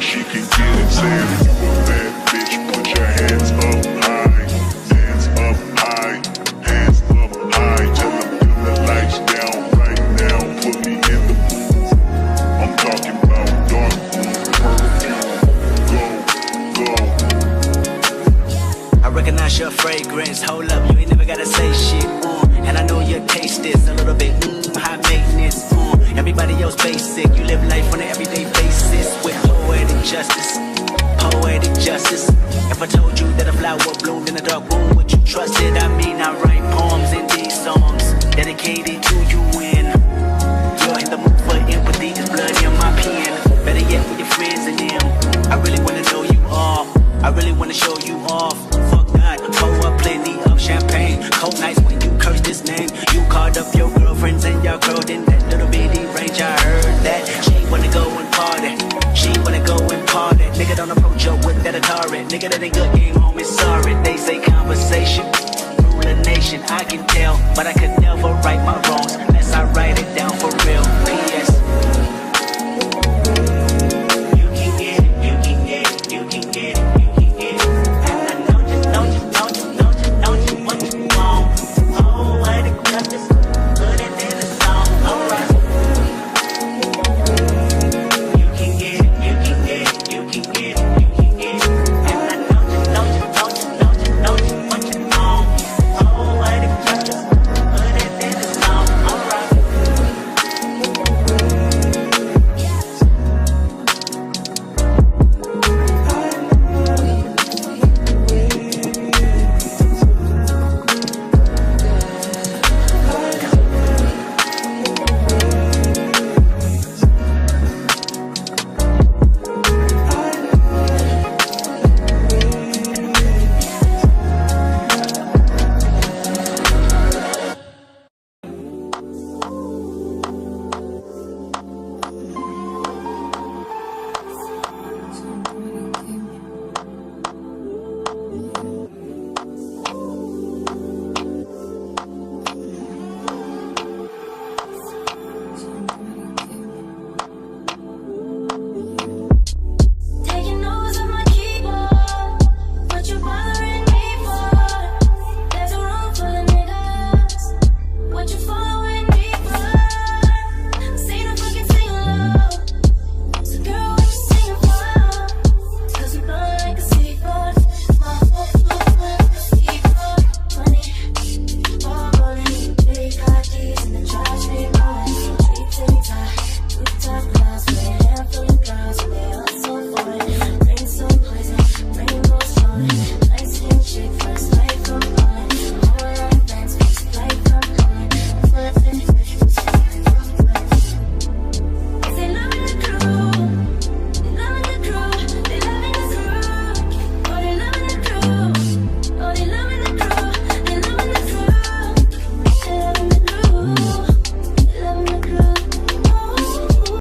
she can get it. Say if you a bad bitch, put your hands up high. Hands up high. Hands up high. Tell them dim the lights down right now. Put me in the mood. I'm talking about dark blue, purple. Go. I recognize your fragrance. Hold up, you ain't never gotta say shit. And I know your taste is a little bit high maintenance. Everybody else basic. You live life on an everyday basis with poetic justice. Poetic justice. If I told you that a flower bloomed in a dark room, would you trust it? I mean, I write poems in these songs dedicated to you when you're in the mood for empathy. There's blood in my pen. Better yet with your friends and them. I really wanna know you all. I really wanna show you off. Fuck that, pour up plenty of champagne. Cold nights when you curse this name. You called up your girlfriends and y'all curled in that little bitty range. I heard that she wanna go and party. She wanna go and party. Nigga don't approach her with that Atari. Nigga that ain't good,